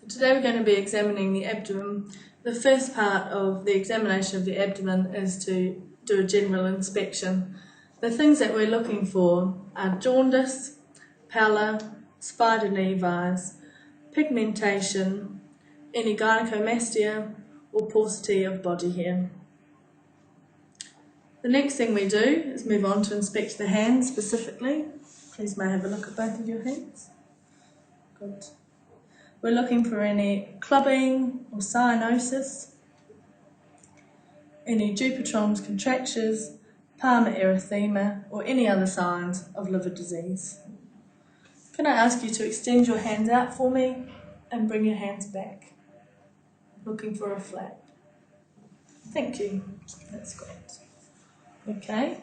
Today we're going to be examining the abdomen. The first part of the examination of the abdomen is to do a general inspection. The things that we're looking for are jaundice, pallor, spider nevus, pigmentation, any gynecomastia or paucity of body hair. The next thing we do is move on to inspect the hands specifically. Please may I have a look at both of your hands. Good. We're looking for any clubbing or cyanosis, any Dupuytren's contractures, palmar erythema, or any other signs of liver disease. Can I ask you to extend your hands out for me and bring your hands back? Looking for a flap. Thank you. That's great. Okay.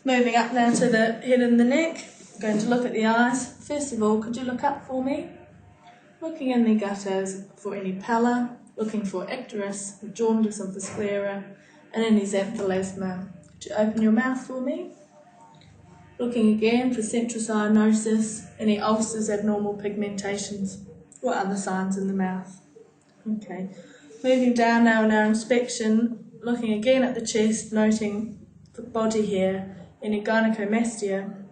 Moving up now to the head and the neck. I'm going to look at the eyes. First of all, could you look up for me? Looking in the gutters for any pallor, looking for icterus, the jaundice of the sclera, and any xanthelasma. Could you open your mouth for me? Looking again for central cyanosis, any ulcers, abnormal pigmentations, or other signs in the mouth. Okay. Moving down now in our inspection, looking again at the chest, noting for body hair, any gynecomastia,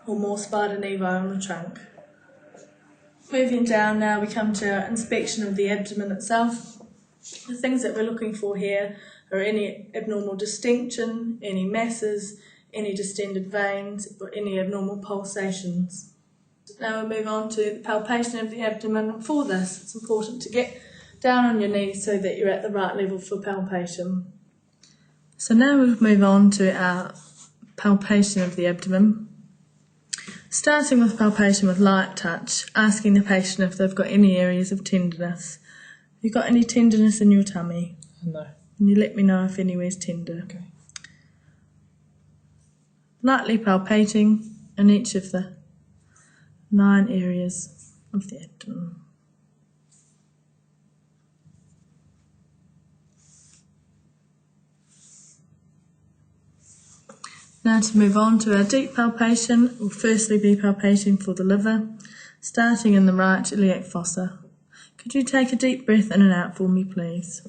or more spider nevi on the trunk. Moving down now, we come to our inspection of the abdomen itself. The things that we're looking for here are any abnormal distension, any masses, any distended veins, or any abnormal pulsations. Now we'll move on to the palpation of the abdomen. For this, it's important to get down on your knees so that you're at the right level for palpation. So now we'll move on to our palpation of the abdomen. Starting with palpation with light touch, asking the patient if they've got any areas of tenderness. Have you got any tenderness in your tummy? No. Can you let me know if anywhere's tender? Okay. Lightly palpating in each of the 9 areas of the abdomen. Now to move on to our deep palpation, we'll firstly be palpating for the liver, starting in the right iliac fossa. Could you take a deep breath in and out for me, please?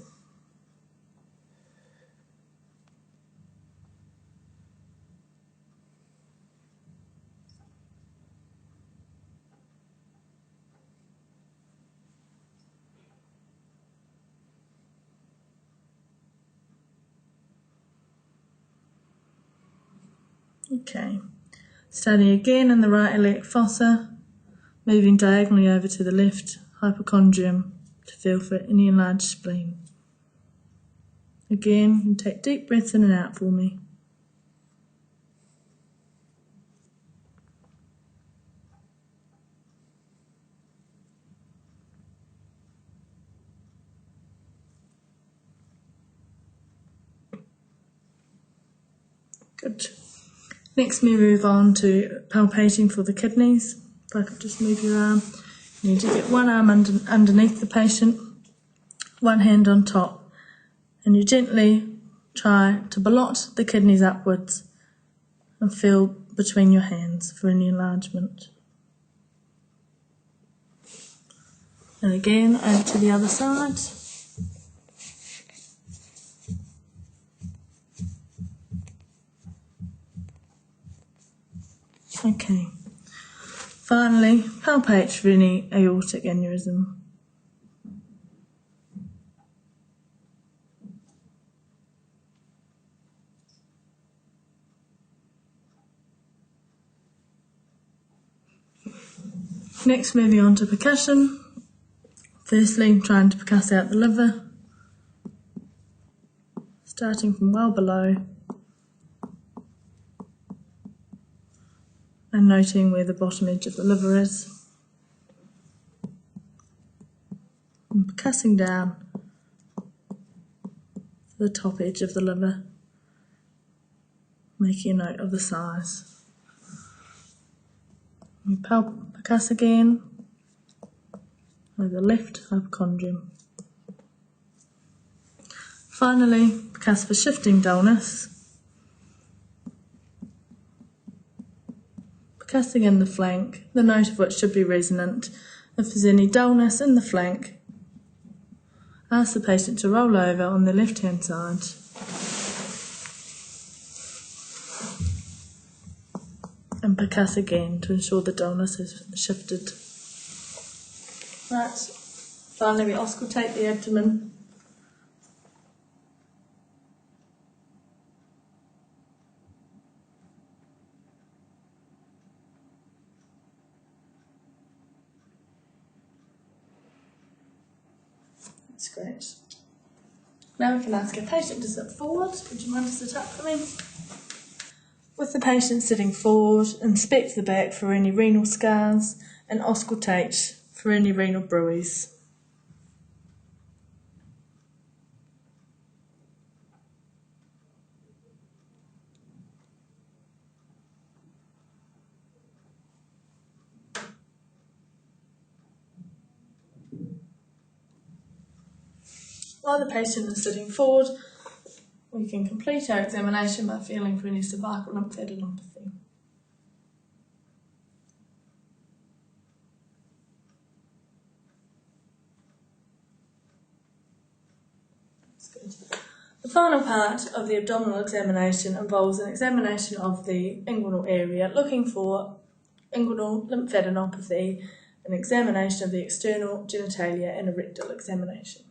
Okay, starting again in the right iliac fossa, moving diagonally over to the left hypochondrium to feel for any enlarged spleen. Again, you take deep breaths in and out for me. Good. Next we move on to palpating for the kidneys. If I could just move your arm. You need to get one arm underneath the patient, one hand on top, and you gently try to ballot the kidneys upwards and feel between your hands for any enlargement. And again, over to the other side. Okay. Finally, palpate for any aortic aneurysm. Next, moving on to percussion. Firstly, trying to percuss out the liver, starting from well below and noting where the bottom edge of the liver is, and percussing down to the top edge of the liver, making a note of the size. We percuss again over the left hypochondrium. Finally, percuss for shifting dullness, percussing in the flank, the note of which should be resonant, If there's any dullness in the flank, ask the patient to roll over on the left-hand side and percuss again to ensure the dullness has shifted. Right, finally we auscultate the abdomen. That's great. Now we can ask our patient to sit forward. Would you mind to sit up for me? With the patient sitting forward, inspect the back for any renal scars and auscultate for any renal bruits. While the patient is sitting forward, we can complete our examination by feeling for any cervical lymphadenopathy. That's good. The final part of the abdominal examination involves an examination of the inguinal area, looking for inguinal lymphadenopathy, an examination of the external genitalia and a rectal examination.